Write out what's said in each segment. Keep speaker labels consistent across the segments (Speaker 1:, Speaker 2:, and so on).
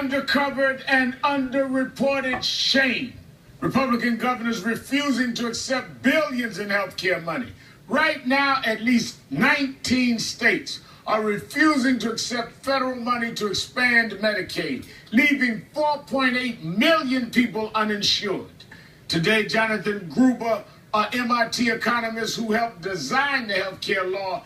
Speaker 1: undercovered and underreported shame. Republican governors refusing to accept billions in health care money. Right now, at least 19 states are refusing to accept federal money to expand Medicaid, leaving 4.8 million people uninsured. Today, Jonathan Gruber, an MIT economist who helped design the health care law,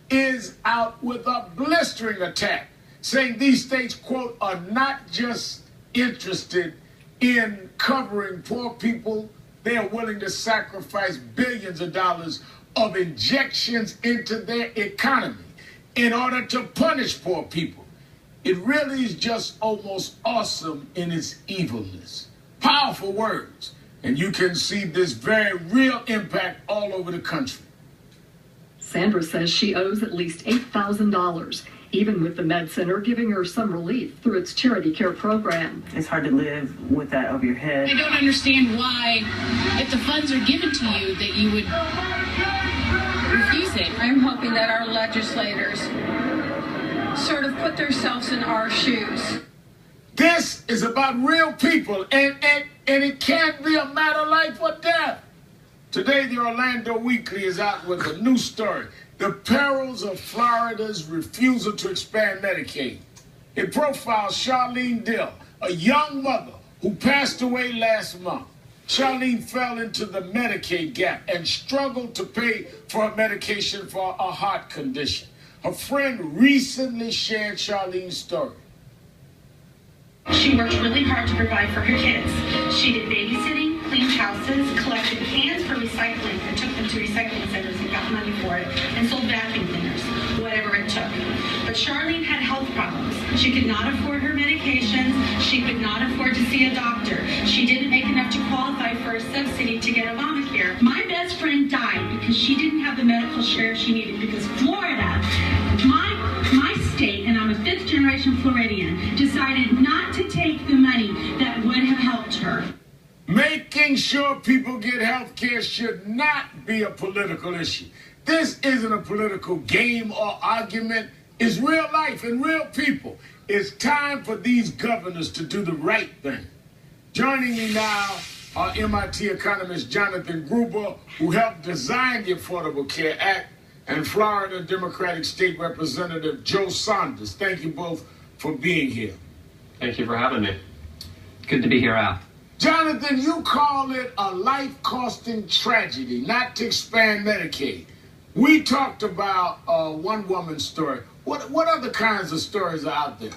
Speaker 1: is out with a blistering attack, saying these states, quote, are not just interested in covering poor people, they are willing to sacrifice billions of dollars of injections into their economy in order to punish poor people. It really is just almost awesome in its evilness. Powerful words, and you can see this very real impact all over the country.
Speaker 2: Saunders says she owes at least $8,000, even with the Med Center giving her some relief through its charity care program.
Speaker 3: It's hard to live with that over your head.
Speaker 4: I don't understand why, if the funds are given to you, that you would refuse it.
Speaker 5: I'm hoping that our legislators sort of put themselves in our shoes.
Speaker 1: This is about real people, and it can't be a matter of life or death. Today, the Orlando Weekly is out with a new story, The Perils of Florida's Refusal to Expand Medicaid. It profiles Charlene Dill, a young mother who passed away last month. Charlene fell into the Medicaid gap and struggled to pay for her medication for a heart condition. Her friend recently shared Charlene's story.
Speaker 6: She worked really hard to provide for her kids. She did babysitting, cleaned houses, collected cans for recycling and took them to recycling centers and got money for it, and sold vacuum cleaners, whatever it took. But Charlene had health problems. She could not afford her medications. She could not afford to see a doctor. She didn't make enough to qualify for a subsidy to get Obamacare. My best friend died because she didn't have the medical care she needed because Florida, my state, and I'm a fifth-generation Floridian, decided not to take the money that would have helped her.
Speaker 1: Making sure people get health care should not be a political issue. This isn't a political game or argument. It's real life and real people. It's time for these governors to do the right thing. Joining me now are MIT economist Jonathan Gruber, who helped design the Affordable Care Act, and Florida Democratic State Representative Joe Saunders. Thank you both for being here.
Speaker 7: Thank you for having me.
Speaker 8: Good to be here, Al.
Speaker 1: Jonathan, you call it a life-costing tragedy not to expand Medicaid. We talked about one woman's story. What other kinds of stories are out there?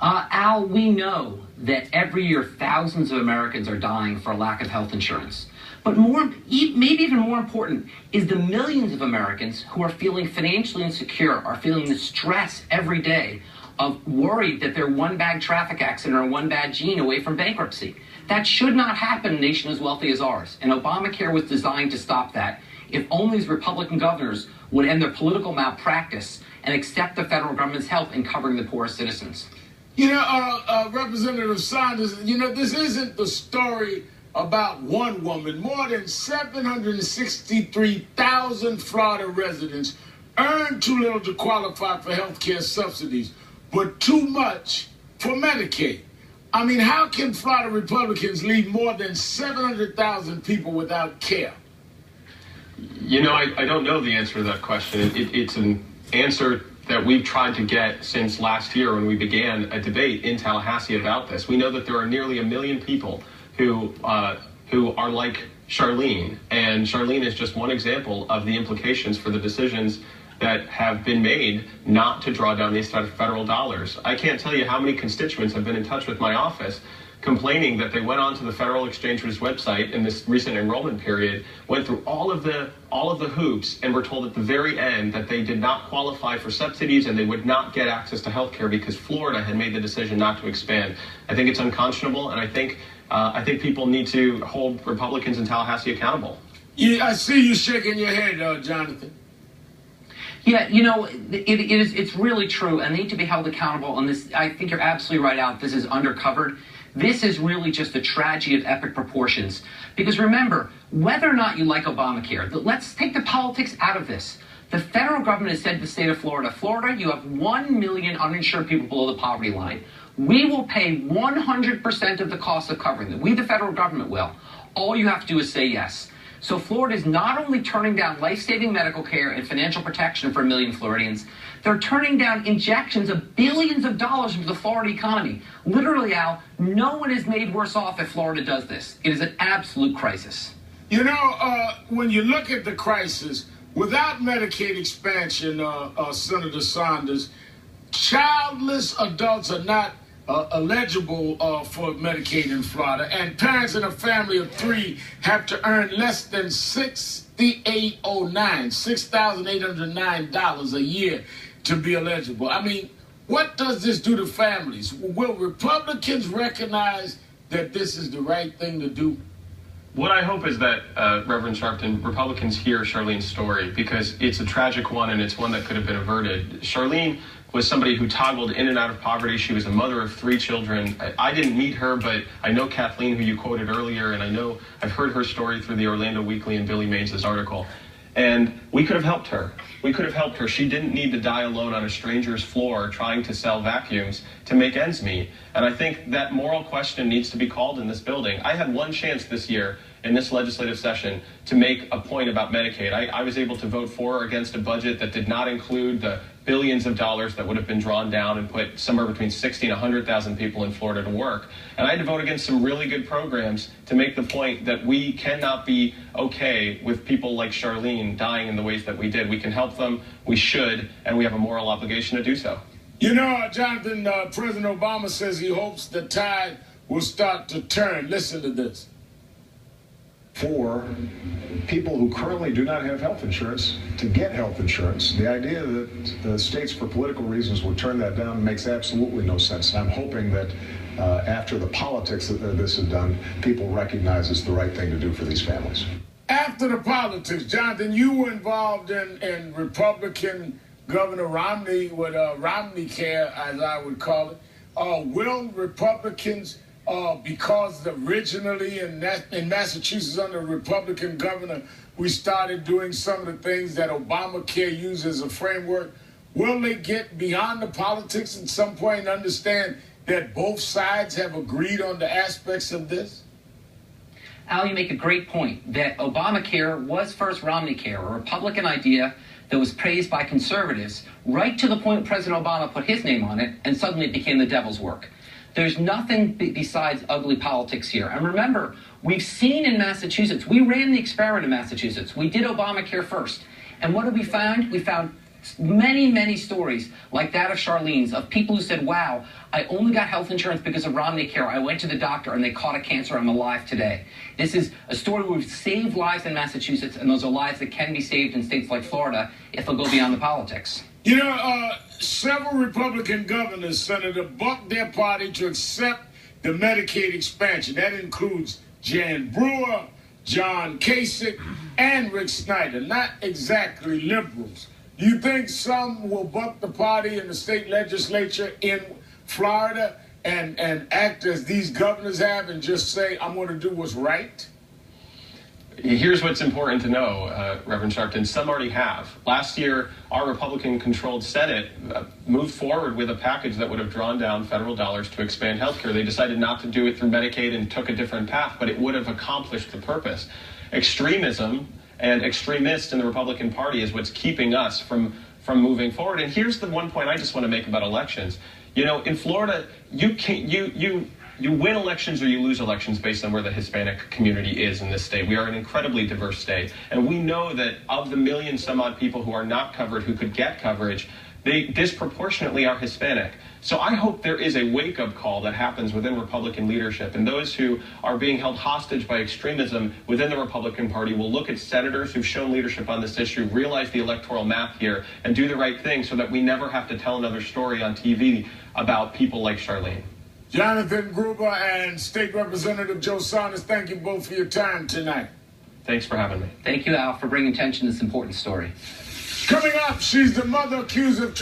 Speaker 8: Al, we know that every year thousands of Americans are dying for a lack of health insurance. But maybe even more important is the millions of Americans who are feeling financially insecure, are feeling the stress every day of worried that they're one bad traffic accident or one bad gene away from bankruptcy. That should not happen in a nation as wealthy as ours. And Obamacare was designed to stop that. If only these Republican governors would end their political malpractice and accept the federal government's help in covering the poorest citizens.
Speaker 1: You know, Representative Saunders, you know, this isn't the story about one woman. More than 763,000 Florida residents earn too little to qualify for health care subsidies, but too much for Medicaid. I mean, how can Florida Republicans leave more than 700,000 people without care?
Speaker 7: You know, I don't know the answer to that question. It's an answer that we've tried to get since last year when we began a debate in Tallahassee about this. We know that there are nearly 1 million people who are like Charlene, and Charlene is just one example of the implications for the decisions that have been made not to draw down these federal dollars. I can't tell you how many constituents have been in touch with my office complaining that they went onto the Federal Exchange's website in this recent enrollment period, went through all of the hoops, and were told at the very end that they did not qualify for subsidies and they would not get access to health care because Florida had made the decision not to expand. I think it's unconscionable, and I think people need to hold Republicans in Tallahassee accountable.
Speaker 1: Yeah, I see you shaking your head, Jonathan.
Speaker 8: Yeah, you know, it's really true, and they need to be held accountable. And this, I think you're absolutely right, Al. This is undercovered. This is really just a tragedy of epic proportions. Because remember, whether or not you like Obamacare, let's take the politics out of this. The federal government has said to the state of Florida, Florida, you have 1 million uninsured people below the poverty line. We will pay 100% of the cost of covering them. We, the federal government, will. All you have to do is say yes. So Florida is not only turning down life-saving medical care and financial protection for 1 million Floridians, they're turning down injections of billions of dollars into the Florida economy. Literally, Al, no one is made worse off if Florida does this. It is an absolute crisis.
Speaker 1: You know, when you look at the crisis, without Medicaid expansion, Senator Saunders, childless adults are not eligible for Medicaid in Florida, and parents in a family of 3 have to earn less than $6,809 a year to be eligible. I mean, what does this do to families? Will Republicans recognize that this is the right thing to do?
Speaker 7: What I hope is that, Reverend Sharpton, Republicans hear Charlene's story, because it's a tragic one and it's one that could have been averted. Charlene was somebody who toggled in and out of poverty. She was a mother of 3 children. I didn't meet her, but I know Kathleen, who you quoted earlier, and I've heard her story through the Orlando Weekly and Billy Mays' article. And we could have helped her. We could have helped her. She didn't need to die alone on a stranger's floor trying to sell vacuums to make ends meet. And I think that moral question needs to be called in this building. I had one chance this year in this legislative session to make a point about Medicaid. I was able to vote for or against a budget that did not include the billions of dollars that would have been drawn down and put somewhere between 60 and 100,000 people in Florida to work. And I had to vote against some really good programs to make the point that we cannot be okay with people like Charlene dying in the ways that we did. We can help them, we should, and we have a moral obligation to do so.
Speaker 1: You know, Jonathan, President Obama says he hopes the tide will start to turn. Listen to this.
Speaker 9: For people who currently do not have health insurance to get health insurance. The idea that the states, for political reasons, would turn that down makes absolutely no sense. And I'm hoping that after the politics that this is done, people recognize it's the right thing to do for these families.
Speaker 1: After the politics, Jonathan, you were involved in Republican Governor Romney with Romney Care, as I would call it. Will Republicans, because originally in Massachusetts under a Republican governor, we started doing some of the things that Obamacare used as a framework, will they get beyond the politics at some point and understand that both sides have agreed on the aspects of this?
Speaker 8: Al, you make a great point that Obamacare was first Romney Care, a Republican idea that was praised by conservatives, right to the point President Obama put his name on it, and suddenly it became the devil's work. There's nothing besides ugly politics here. And remember, we've seen in Massachusetts, we ran the experiment in Massachusetts. We did Obamacare first. And what did we find? We found many, many stories like that of Charlene's, of people who said, wow, I only got health insurance because of Romney Care. I went to the doctor and they caught a cancer. I'm alive today. This is a story where we've saved lives in Massachusetts, and those are lives that can be saved in states like Florida if they'll go beyond the politics.
Speaker 1: You know, several Republican governors, Senator, bucked their party to accept the Medicaid expansion. That includes Jan Brewer, John Kasich, and Rick Snyder. Not exactly liberals. Do you think some will buck the party in the state legislature in Florida and act as these governors have and just say, I'm going to do what's right?
Speaker 7: Here's what's important to know, Reverend Sharpton. Some already have. Last year, our Republican-controlled Senate moved forward with a package that would have drawn down federal dollars to expand health care. They decided not to do it through Medicaid and took a different path, but it would have accomplished the purpose. Extremism and extremists in the Republican Party is what's keeping us from moving forward. And here's the one point I just want to make about elections. You know, in Florida, you win elections or you lose elections based on where the Hispanic community is in this state. We are an incredibly diverse state. And we know that of the million some odd people who are not covered, who could get coverage, they disproportionately are Hispanic. So I hope there is a wake-up call that happens within Republican leadership, and those who are being held hostage by extremism within the Republican Party will look at senators who've shown leadership on this issue, realize the electoral math here, and do the right thing so that we never have to tell another story on TV about people like Charlene.
Speaker 1: Jonathan Gruber and State Representative Joe Saunders, thank you both for your time tonight.
Speaker 7: Thanks for having me.
Speaker 8: Thank you, Al, for bringing attention to this important story.
Speaker 1: Coming up, she's the mother accused of